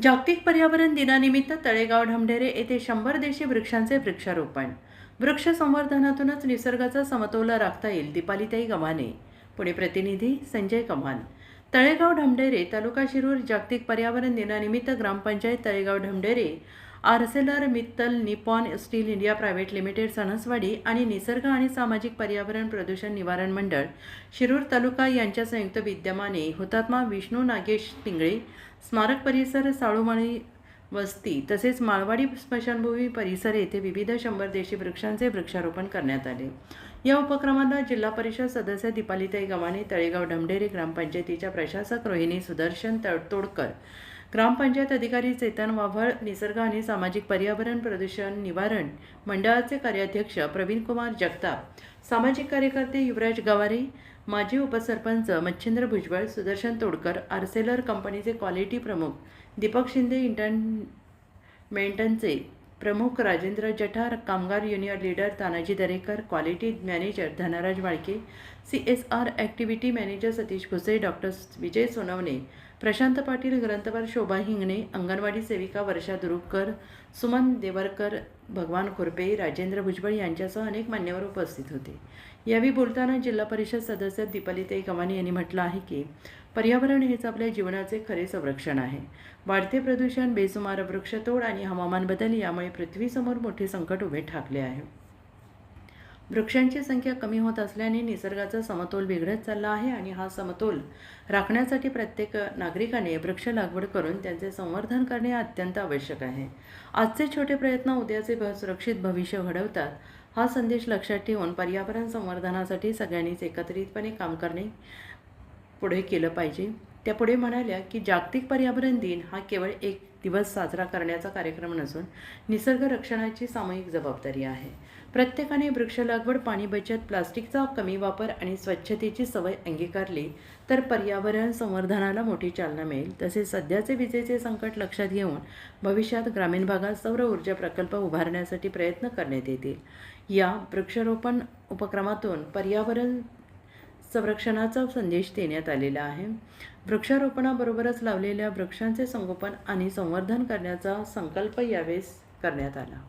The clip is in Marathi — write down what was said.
जागतिक पर्यावरण दिनानिमित्त तळेगाव ढमढेरे येथे 100 देशी वृक्षांचे वृक्षारोपण. वृक्ष संवर्धनातूनच निसर्गाचा समतोल राखता येईल. दीपालीताई गव्हाणे. पुणे प्रतिनिधी संजय कमाल. तळेगाव ढमढेरे तालुका शिरूर. जागतिक पर्यावरण दिनानिमित्त ग्रामपंचायत Talegaon Dhamdhere, Arcelor Mittal, Nippon steel India private limited Sanaswadi आणि निसर्ग आणि सामाजिक पर्यावरण प्रदूषण निवारण मंडळ शिरूर तालुका यांच्या संयुक्त विद्यमाने हुतात्मा विष्णू नागेश तिंगळे स्मारक परिसर, साळुमाळी वस्ती तसेच माळवाडी स्मशानभूमी परिसर येथे विविध 100 देशी वृक्षांचे वृक्षारोपण करण्यात आले. या उपक्रमाला जिल्हा परिषद सदस्य दीपालीताई गव्हाणे, तळेगाव ढमढेरे ग्रामपंचायतीच्या प्रशासक रोहिणी सुदर्शन तोडकर, ग्रामपंचायत अधिकारी चेतन वाव्हळ, निसर्ग आणि सामाजिक पर्यावरण प्रदूषण निवारण मंडळाचे कार्याध्यक्ष प्रवीणकुमार जगताप, सामाजिक कार्यकर्ते युवराज गवारे, माजी उपसरपंच मच्छिंद्र भुजबळ, सुदर्शन तोडकर, आर्सेलर कंपनीचे क्वालिटी प्रमुख दीपक शिंदे, इंटरमेंटनचे प्रमुख राजेंद्र जठार, कामगार union leader Tanaji Darekar, quality manager Dhanraj Walke, CSR activity manager Satish Bhuse, doctor Vijay Sonawane, Prashant Patil, ग्रंथपाल शोभा हिंगणे, अंगणवाडी सेविका वर्षा दुरुपकर, सुमन देवरकर, भगवान खुरपे, राजेंद्र भुजबळ यांच्यासह अनेक मान्यवर उपस्थित होते. यावेळी बोलताना जिल्हा परिषद सदस्य दीपालीताई गव्हाणे यांनी म्हटलं आहे की पर्यावरण हेच आपल्या जीवनाचे खरे संरक्षण आहे. वाढते प्रदूषण, बेसुमार वृक्षतोड आणि हवामान बदल यामुळे पृथ्वीसमोर मोठे संकट उभे ठाकले आहे. वृक्षांची संख्या कमी होत असल्याने निसर्गाचा समतोल बिघडत चालला आहे आणि हा समतोल राखण्यासाठी प्रत्येक नागरिकाने वृक्ष लागवड करून त्यांचे संवर्धन करणे अत्यंत आवश्यक आहे. आजचे छोटे प्रयत्न उद्याचे सुरक्षित भविष्य घडवतात. हा संदेश लक्षात ठेवून पर्यावरण संवर्धनासाठी सगळ्यांनीच एकत्रितपणे काम करणे पुढे केलं पाहिजे. त्या पुढे म्हणाल्या की जागतिक पर्यावरण दिन हा केवळ एक दिवस साजरा करण्याचा कार्यक्रम नसून निसर्ग रक्षणाची सामूहिक जबाबदारी आहे. प्रत्येकाने वृक्ष लागवड, पाणी बचत, प्लास्टिकचा कमी वापर आणि स्वच्छतेची सवय अंगीकारली तर पर्यावरण संवर्धनाला मोठी चालना मिळेल. तसेच सध्याचे विजेचे संकट लक्षात घेऊन भविष्यात ग्रामीण भागात सौर ऊर्जा प्रकल्प उभारण्यासाठी प्रयत्न करण्यात येतील. या वृक्षारोपण उपक्रमातून पर्यावरण संरक्षणाचा संदेश देण्यात आलेला आहे. वृक्षारोपणाबरोबरच लावलेल्या वृक्षांचे संगोपन आणि संवर्धन करण्याचा संकल्प यावेळेस करण्यात आला.